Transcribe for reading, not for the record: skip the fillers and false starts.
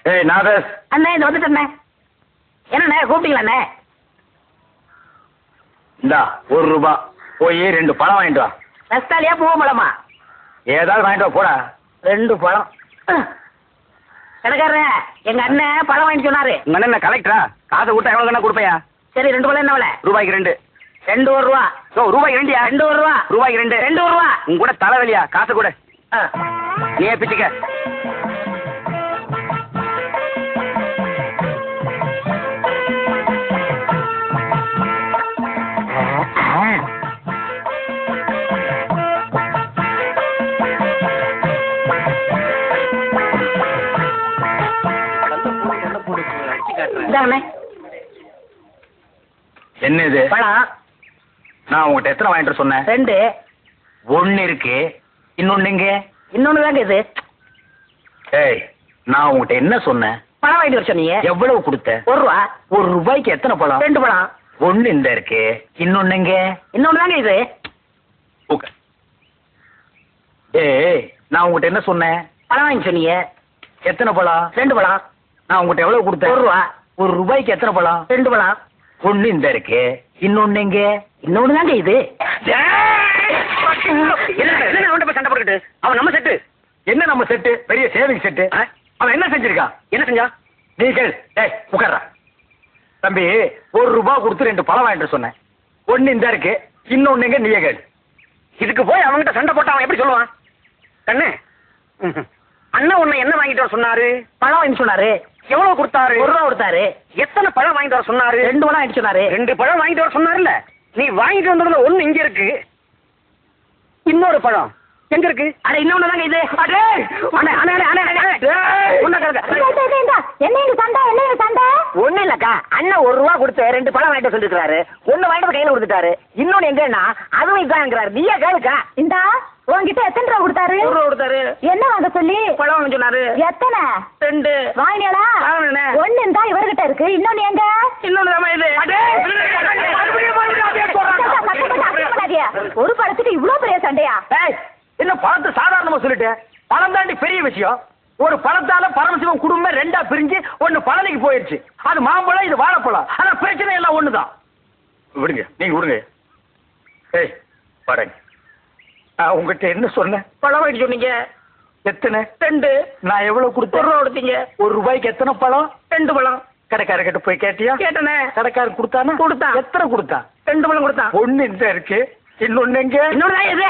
ஏய் நாதஸ் அண்ணே இந்த வந்துட்டேண்ணே. என்னண்ணே கூப்பிட்டீங்களாண்ணே? இந்தா ₹1 போய் 2 பழம் வாங்கிட்டு வா. ரஸ்தாலியா பூவ பழமா? ஏதாவது வாங்கிட்டு வா போடா. 2 பழம். கடைக்காரரே எங்க அண்ணன் பழம் வாங்கிட்டு சொன்னாரு. உங்க அண்ணன் கலெக்டரா? காசை கொடுத்தா எவ்வளவு வேணா கொடுப்பையா? சரி 2 பழம் என்ன விலை? ரூபாய்க்கு 2. ₹2. ஓ ரூபாய்க்கு 2யா? ₹2. ரூபாய்க்கு 2. ₹2. உங்க கூட தலைவலியா? காசு கூட நீயே பிச்சுக்க. என்ன இது பழம்? நான் உங்ககிட்ட எத்தனை வாங்கிட்டு சொன்னேன்? 2. 1 இருக்கு, இன்னொன்னு எங்க? இன்னொன்னு தாங்க இது. ஏய் நான் உங்ககிட்ட என்ன சொன்னேன்? பழம் வாங்கிட்டு வர சொன்னீங்க. எவ்வளவு கொடுத்த? ₹1. ₹1 எத்தனை பழம்? 2 பழம். 1 இந்த இருக்கு, இன்னொன்னு எங்க? இன்னொன்னு தாங்க இது. ஏய் நான் உங்ககிட்ட என்ன சொன்னேன்? பழம் வாங்கி சொன்னீங்க. எத்தனை பழம்? 2 பழம். நான் உங்ககிட்ட எவ்வளவு கொடுத்தேன்? ₹1. ₹1 எத்தனை பழம்? 2 பழம். 1 இந்த இருக்கு, இன்னொன்னு எங்க? இன்னொன்னு தாங்க இது. என்ன அவன்கிட்ட போய் சண்டை போட்டுக்கிட்டு? அவன் நம்ம செட்டு. என்ன நம்ம செட்டு? பெரிய சேவிங் செட்டு. அவன் என்ன செஞ்சிருக்கான்? என்ன செஞ்சா? நீ கேள். ஏய் உட்கார்றா. தம்பி ₹1 கொடுத்து 2 பழம் வாங்கிட்டு சொன்னேன். 1 இந்த இருக்கு, இன்னொன்னு எங்க? நீயே கேள். இதுக்கு போய் அவன்கிட்ட சண்டை போட்டு அவன் எப்படி சொல்லுவான்? கண்ணு அண்ணன் உன்னை என்ன வாங்கிட்டு வர சொன்னாரு? பழம் வாங்கி சொன்னாரு. எவ்வளவு கொடுத்தாரு? ₹1 கொடுத்தாரு. எத்தனை பழம் வாங்கிட்டு வர சொன்னாரு? 2 பழம் வாங்கிட்டு சொன்னாரு. 2 பழம் வாங்கிட்டு வர சொன்னாருல்ல. நீ வாங்கிட்டு வந்ததுல 1 இங்க இருக்கு, இன்னொரு பழம் எங்க இருக்கு? அட இன்னொன்னு தாங்க இது. ஒண்ணு இல்லக்கா, அண்ணன் ₹1 கொடுத்து 2 பழம் வாங்கிட்டு சொல்லிருக்காரு. 1 வாங்கிட்டு கையில கொடுத்துட்டாரு. இன்னொன்னு எங்கன்னா அதுவும் இதாங்கிறாரு. நீயே கேளுக்கா. இந்தா உன்கிட்ட எத்தனை ரூபா கொடுத்தாரு? ₹1 கொடுத்தாரு. என்ன வாங்க சொல்லி? பழம் வாங்க சொன்னாரு. எத்தனை? 2. வாங்கினீங்களா? வாங்கினேன். 1 இருந்தா இவர்கிட்ட இருக்கு, இன்னொன்னு எங்க? இன்னொன்னு தாமா இது. ஒரு பழத்துக்கு இவ்வளவு பெரிய சண்டையா? என்ன பழத்தை சாதாரணமா சொல்லிட்டு, பழம் தாண்டி பெரிய விஷயம். ஒரு பழத்தால பரமசிவம் குடும்பம் 2ஆ பிரிஞ்சு 1 பழனிக்கு போயிருச்சு. அது மாம்பழம், இது வாழைப்பழம். ஆனா பிரச்சனை எல்லாம் ஒண்ணுதான். விடுங்க, நீங்க விடுங்க. ஏய் பாருங்க, நான் உங்ககிட்ட என்ன சொன்னேன்? பழம் வாங்கிட்டு சொன்னீங்க. எத்தனை? 2. நான் எவ்வளவு கொடுத்தேன்? ₹1 கொடுத்தீங்க. ₹1 எத்தனை பழம்? 2 பழம். கடைக்காரர்கிட்ட போய் கேட்டியா? கேட்டனே. கடைக்காரர் கொடுத்தானா? கொடுத்தான். எத்தனை கொடுத்தான்? 2 பழம் கொடுத்தான். 1 இந்த இருக்கு, இன்னொன்னு எங்க? இன்னொன்னு தான் இது.